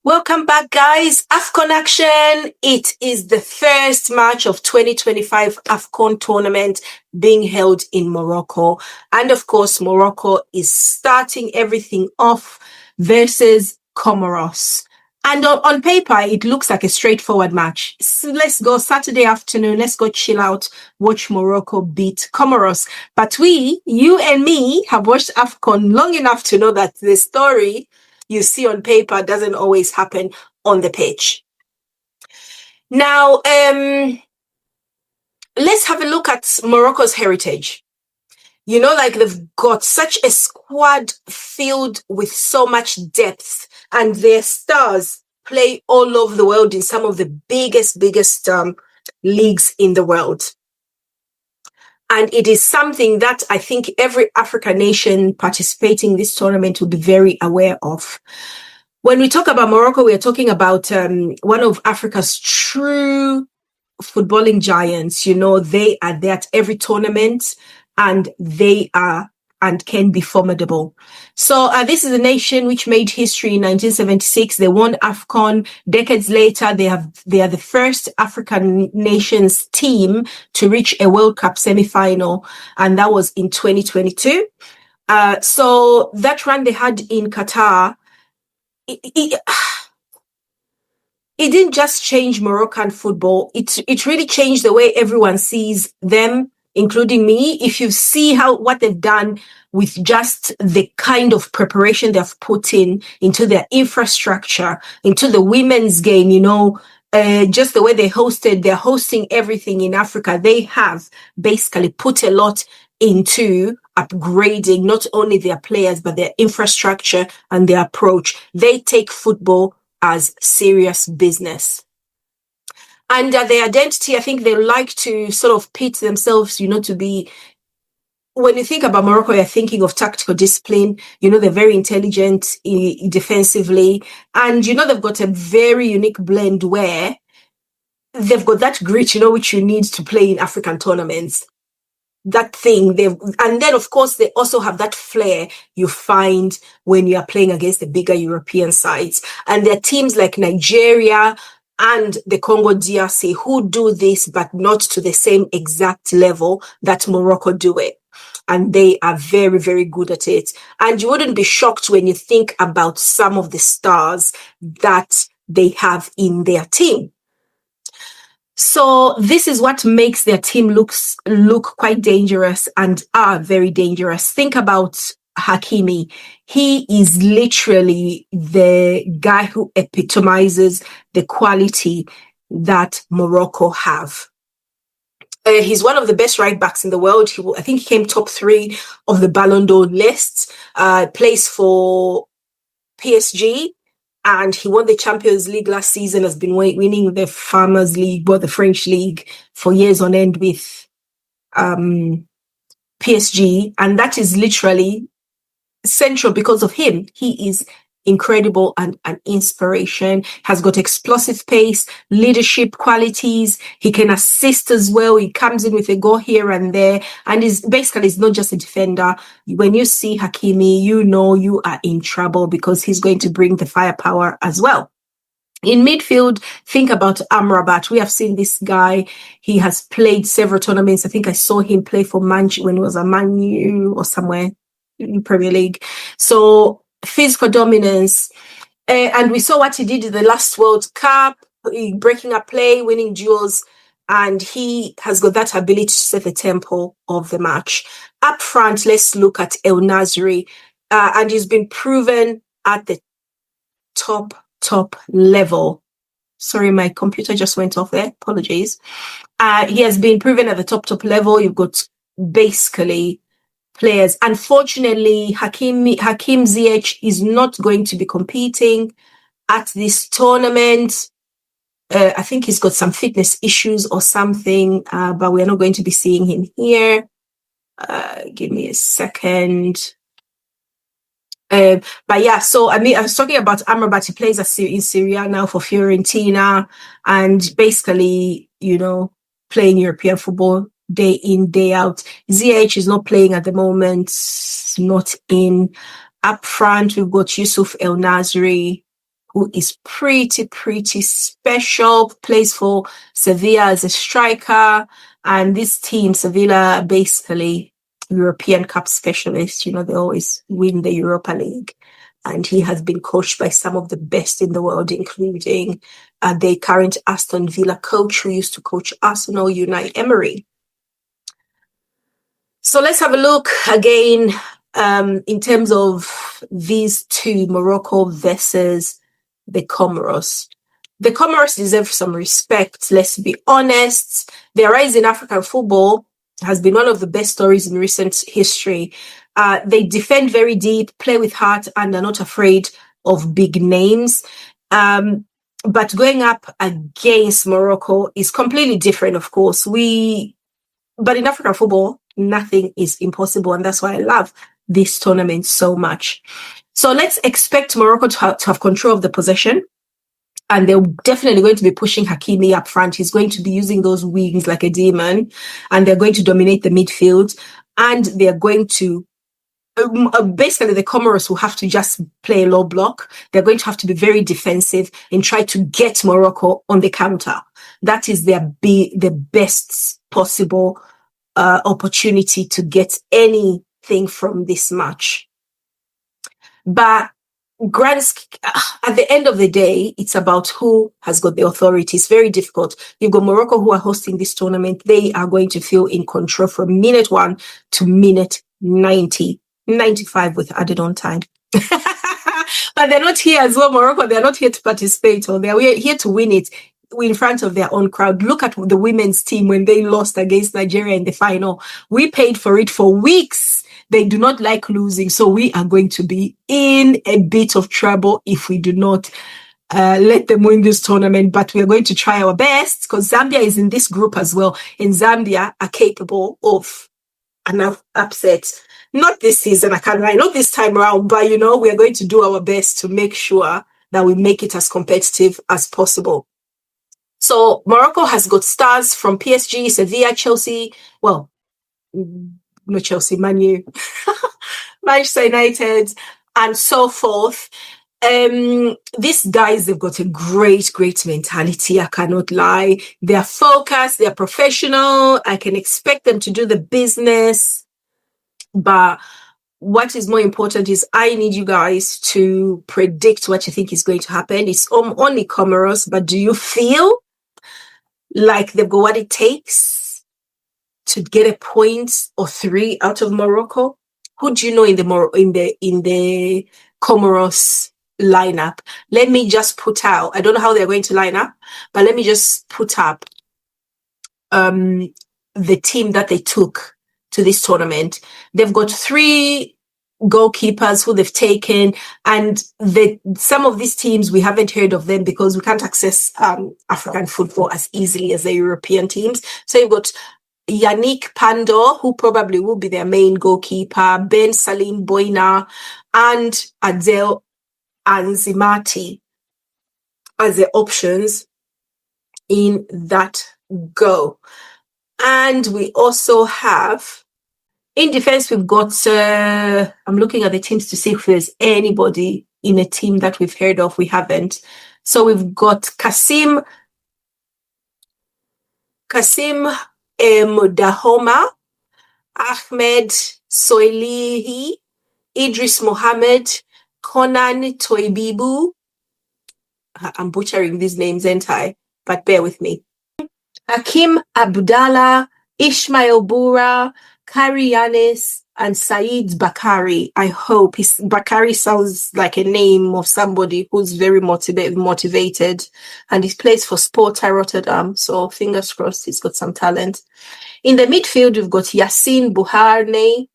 Welcome back, guys. Afcon action. It is the first match of 2025 Afcon tournament being held in Morocco. And of course, Morocco is starting everything off versus Comoros. And on paper, it looks like a straightforward match. So let's go Saturday afternoon. Let's go chill out, watch Morocco beat Comoros. But you and me, have watched Afcon long enough to know that the story you see on paper doesn't always happen on the pitch. Now, let's have a look at Morocco's heritage. You know, like they've got such a squad filled with so much depth, and their stars play all over the world in some of the biggest leagues in the world. And it is something that I think every African nation participating in this tournament will be very aware of. When we talk about Morocco, we are talking about one of Africa's true footballing giants. You know, they are there at every tournament, and they are and can be formidable. So this is a nation which made history in 1976. They won Afcon. Decades later, they are the first African nations team to reach a World Cup semi-final, and that was in 2022. So that run they had in Qatar, it didn't just change Moroccan football. It really changed the way everyone sees them, including me. If you see what they've done with just the kind of preparation they've put into their infrastructure, into the women's game, you know, just the way they're hosting everything in Africa. They have basically put a lot into upgrading not only their players, but their infrastructure and their approach. They take football as serious business. And their identity, I think they like to sort of pit themselves, you know, to be, when you think about Morocco, you're thinking of tactical discipline. You know, they're very intelligent defensively. And, you know, they've got a very unique blend where they've got that grit, you know, which you need to play in African tournaments. That thing, and then, of course, they also have that flair you find when you are playing against the bigger European sides. And there are teams like Nigeria and the Congo DRC who do this, but not to the same exact level that Morocco do it. And they are very, very good at it. And you wouldn't be shocked when you think about some of the stars that they have in their team. So this is what makes their team look quite dangerous and are very dangerous. Think about Hakimi. He is literally the guy who epitomizes the quality that Morocco have. He's one of the best right backs in the world. I think he came top 3 of the Ballon d'Or list. Plays for PSG. And he won the Champions League last season, has been winning the Farmers League, or the French League, for years on end with PSG. And that is literally central because of him. He is incredible and an inspiration, has got explosive pace, leadership qualities. He can assist as well. He comes in with a goal here and there, and is not just a defender. When you see Hakimi, you know you are in trouble because he's going to bring the firepower as well. In midfield, think about Rabat. We have seen this guy. He has played several tournaments. I think I saw him play for when he was a Man U or somewhere in Premier League. So physical dominance, and we saw what he did in the last World Cup, breaking up play, winning duels, and he has got that ability to set the tempo of the match. Up front, let's look at En-Nesyri, and he's been proven at the top level. Sorry, my computer just went off there. Apologies. He has been proven at the top level. You've got basically players. Unfortunately, Hakim Ziyech is not going to be competing at this tournament. I think he's got some fitness issues or something, but we're not going to be seeing him here. Give me a second. But yeah, so I was talking about Amrabat. He plays in Syria now for Fiorentina, and basically, you know, playing European football day in, day out. Ziyech is not playing at the moment, not in. Up front, we've got Youssef El-Nasri, who is pretty special, plays for Sevilla as a striker. And this team, Sevilla, basically European Cup specialists. You know, they always win the Europa League. And he has been coached by some of the best in the world, including the current Aston Villa coach who used to coach Arsenal, Unai Emery. So let's have a look again in terms of these two, Morocco versus the Comoros. The Comoros deserve some respect, let's be honest. Their rise in African football has been one of the best stories in recent history. They defend very deep, play with heart, and are not afraid of big names. But going up against Morocco is completely different, of course. But in African football, nothing is impossible, and that's why I love this tournament so much. So let's expect Morocco to have control of the possession, and they're definitely going to be pushing Hakimi up front. He's going to be using those wings like a demon, and they're going to dominate the midfield, and they're going to basically the Comoros will have to just play a low block. They're going to have to be very defensive and try to get Morocco on the counter. That is the best possible opportunity to get anything from this match. But at the end of the day, it's about who has got the authority. It's very difficult. You've got Morocco who are hosting this tournament. They are going to feel in control from minute 1 to minute 90. 95 with added on time. But they're not here as well, Morocco. They're not here to participate, or they're here to win it in front of their own crowd. Look at the women's team when they lost against Nigeria in the final. We paid for it for weeks. They do not like losing. So we are going to be in a bit of trouble if we do not let them win this tournament. But we're going to try our best because Zambia is in this group as well. And Zambia are capable of an upset. Not this season, I can't lie, not this time around, but we are going to do our best to make sure that we make it as competitive as possible. So Morocco has got stars from PSG, Sevilla, Chelsea, well, not Chelsea, Man U, Manchester United, and so forth. These guys, they've got a great mentality. I cannot lie. They're focused, they're professional. I can expect them to do the business. But what is more important is I need you guys to predict what you think is going to happen. It's only Comoros, but do you feel like they've got what it takes to get a point or 3 out of Morocco? Who do you know in the Comoros lineup? Let me just put out, I don't know how they're going to line up, but let me just put up the team that they took to this tournament. They've got 3 goalkeepers who they've taken, and some of these teams we haven't heard of them because we can't access African football as easily as the European teams. So you've got Yamiq Pando, who probably will be their main goalkeeper, Ben Salim Boina, and Adel Anzimati as the options in that goal. And we also have, in defense, we've got, I'm looking at the teams to see if there's anybody in a team that we've heard of. We haven't. So we've got Kasim Mudahoma, Ahmed Soilihi, Idris Mohammed, Conan Toibibu. I'm butchering these names, ain't I? But bear with me. Hakim Abdallah, Ismael Bura, Kari Yanis, and Said Bakari. I hope Bakari sounds like a name of somebody who's very motivated, and he plays for Sparta Rotterdam. So fingers crossed, he's got some talent. In the midfield, we've got Yassine Buharne,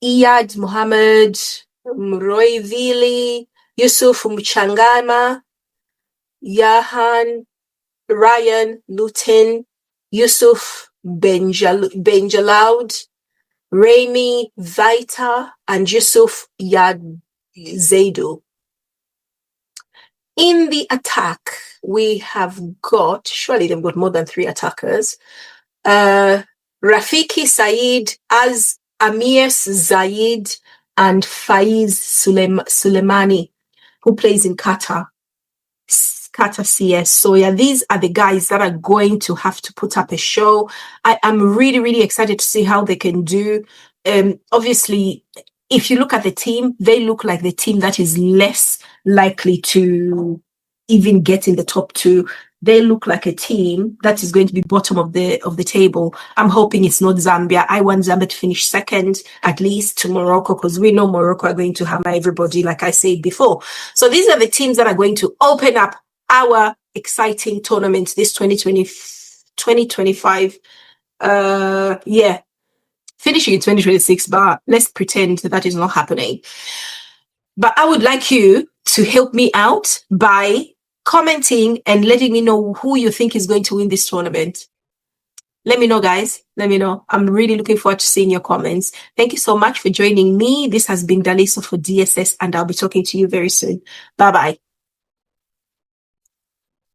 Iyad Mohammed, Roy Vili, Yusuf Mchangama, Yahan, Ryan Luton, Yusuf Benjalaud, Remy Vaita, and Yusuf Yad Zaidu. In the attack, we have got, surely they've got more than 3 attackers, Rafiki Said, Amir Zaid, and Faiz Suleimani, who plays in Qatar. Kata CS. So yeah, these are the guys that are going to have to put up a show. I am really, really excited to see how they can do. Obviously, if you look at the team, they look like the team that is less likely to even get in the top two. They look like a team that is going to be bottom of the table. I'm hoping it's not Zambia. I want Zambia to finish second, at least, to Morocco, because we know Morocco are going to hammer everybody, like I said before. So these are the teams that are going to open up our exciting tournament this 2025. Yeah, finishing in 2026, but let's pretend that is not happening. But I would like you to help me out by commenting and letting me know who you think is going to win this tournament. Let me know, guys. Let me know. I'm really looking forward to seeing your comments. Thank you so much for joining me. This has been Daliso for DSS, and I'll be talking to you very soon. Bye-bye.